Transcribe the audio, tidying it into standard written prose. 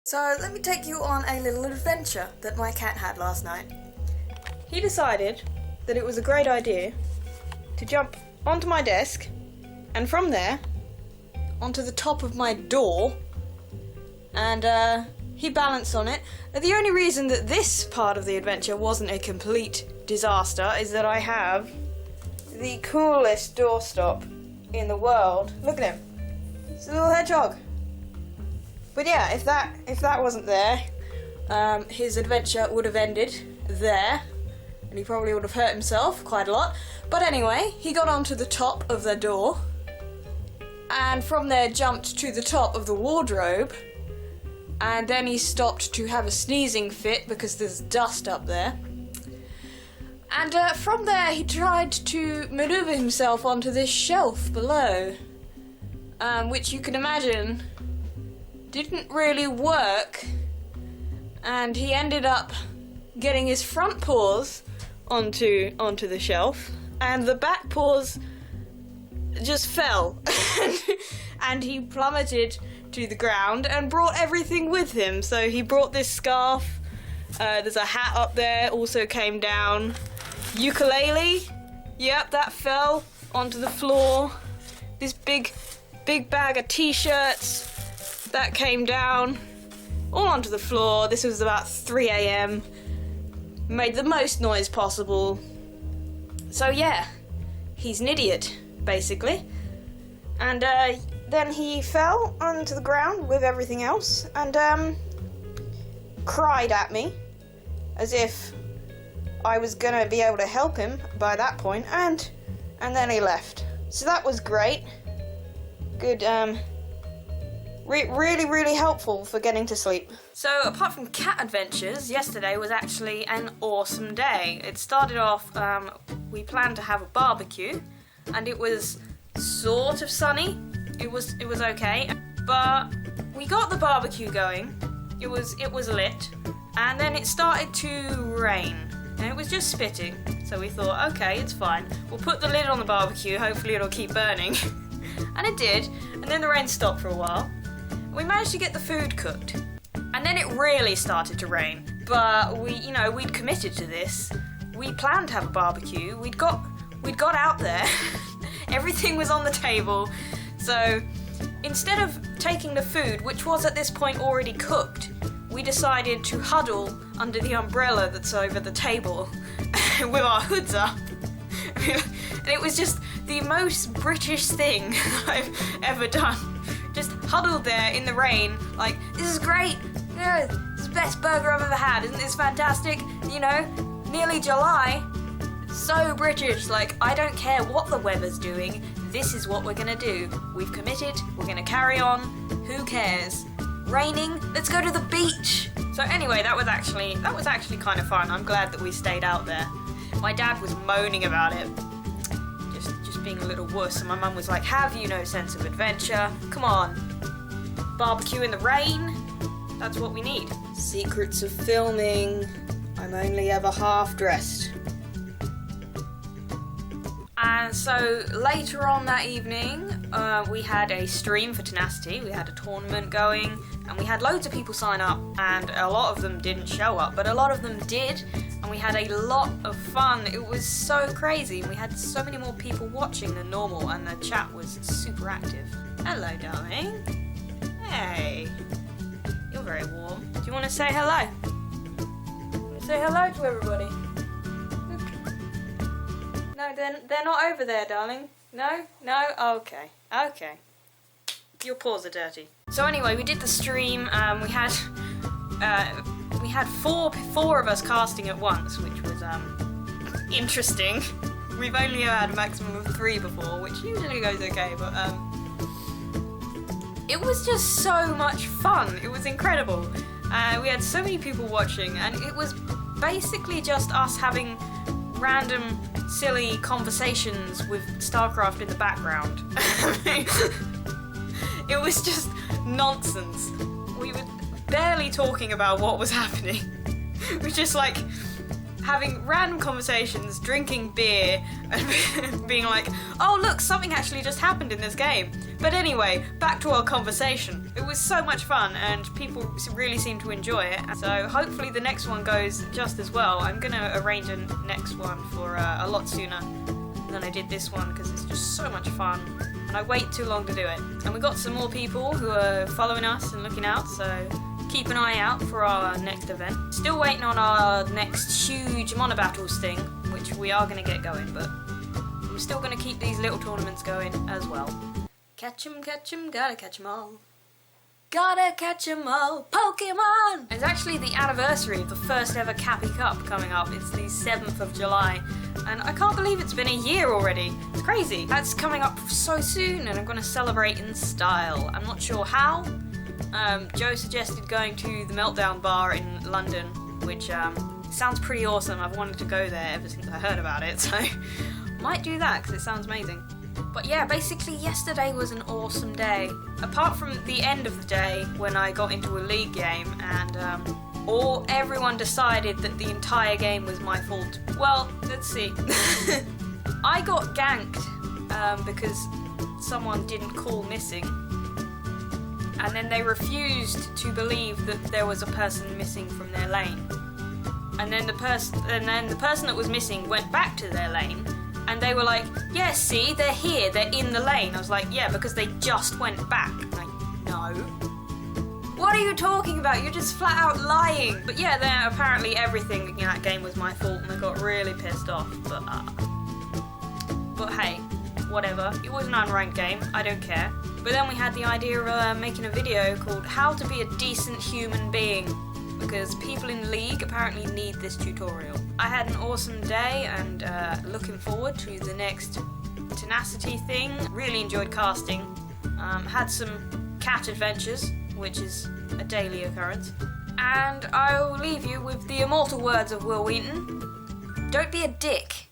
So let me take you on a little adventure that my cat had last night. He decided that it was a great idea to jump onto my desk and from there onto the top of my door, and he balanced on it. The only reason that this part of the adventure wasn't a complete disaster is that I have the coolest doorstop in the world. Look at him. It's a little hedgehog. But yeah, if that wasn't there, his adventure would have ended there, and he probably would have hurt himself quite a lot. But anyway, he got onto the top of the door, and from there jumped to the top of the wardrobe, and then he stopped to have a sneezing fit because there's dust up there. And from there he tried to maneuver himself onto this shelf below, which you can imagine didn't really work, and he ended up getting his front paws onto the shelf, and the back paws just fell and he plummeted to the ground and brought everything with him. So he brought this scarf, there's a hat up there, also came down. Ukulele, yep, that fell onto the floor. This big bag of t-shirts, that came down all onto the floor. This was about 3 a.m. Made the most noise possible. So yeah, he's an idiot, basically. And then he fell onto the ground with everything else and cried at me as if I was gonna be able to help him by that point, and then he left. So that was great. Good, really helpful for getting to sleep. So apart from cat adventures, yesterday was actually an awesome day. It started off, we planned to have a barbecue, and it was sort of sunny. It was okay, but we got the barbecue going. It was lit, and then it started to rain, and it was just spitting. So we thought, okay, it's fine. We'll put the lid on the barbecue. Hopefully it'll keep burning, and it did. And then the rain stopped for a while. We managed to get the food cooked, and then it really started to rain. But we'd committed to this. We planned to have a barbecue. We'd got out there. Everything was on the table. So instead of taking the food, which was at this point already cooked, we decided to huddle under the umbrella that's over the table with our hoods up. And it was just the most British thing I've ever done. Just huddled there in the rain, like, this is great, yeah, this is the best burger I've ever had, isn't this fantastic? Nearly July, so British, like, I don't care what the weather's doing, this is what we're gonna do. We've committed, we're gonna carry on, who cares? Raining, let's go to the beach. So anyway, that was actually kind of fun. I'm glad that we stayed out there. My dad was moaning about it, just being a little wuss, and my mum was like, have you no sense of adventure? Come on, barbecue in the rain, that's what we need. Secrets of filming, I'm only ever half dressed. And so later on that evening, we had a stream for Tenacity, we had a tournament going, and we had loads of people sign up, and a lot of them didn't show up, but a lot of them did, and we had a lot of fun. It was so crazy. We had so many more people watching than normal, and the chat was super active. Hello, darling. Hey. You're very warm. Do you want to say hello? Say hello to everybody. No, they're not over there, darling. No? Okay. Your paws are dirty. So anyway, we did the stream. We had four of us casting at once, which was interesting. We've only had a maximum of 3 before, which usually goes okay, but it was just so much fun. It was incredible. We had so many people watching, and it was basically just us having random silly conversations with StarCraft in the background. It was just nonsense. We were barely talking about what was happening. We were just like having random conversations, drinking beer, and being like, oh look, something actually just happened in this game. But anyway, back to our conversation. It was so much fun and people really seemed to enjoy it. So hopefully the next one goes just as well. I'm gonna arrange a next one for a lot sooner than I did this one because it's just so much fun. And I wait too long to do it. And we got some more people who are following us and looking out, so keep an eye out for our next event. Still waiting on our next huge Mono Battles thing, which we are going to get going, but I'm still going to keep these little tournaments going as well. Catch 'em, gotta catch 'em all. Gotta catch 'em all, Pokemon! It's actually the anniversary of the first ever Cappy Cup coming up. It's the 7th of July, and I can't believe it's been a year already. It's crazy. That's coming up so soon, and I'm going to celebrate in style. I'm not sure how. Joe suggested going to the Meltdown Bar in London, which sounds pretty awesome. I've wanted to go there ever since I heard about it, so might do that because it sounds amazing. But yeah, basically yesterday was an awesome day. Apart from the end of the day when I got into a league game and everyone decided that the entire game was my fault. Well, let's see. I got ganked because someone didn't call missing. And then they refused to believe that there was a person missing from their lane. And then the person that was missing went back to their lane, and they were like, "Yeah, see, they're here, they're in the lane." I was like, "Yeah, because they just went back." Like, no. What are you talking about? You're just flat out lying. But yeah, then apparently everything in that game was my fault, and I got really pissed off. But hey, whatever. It was an unranked game. I don't care. But then we had the idea of making a video called How to Be a Decent Human Being, because people in League apparently need this tutorial. I had an awesome day and looking forward to the next Tenacity thing. Really enjoyed casting. Had some cat adventures, which is a daily occurrence. And I'll leave you with the immortal words of Will Wheaton. Don't be a dick.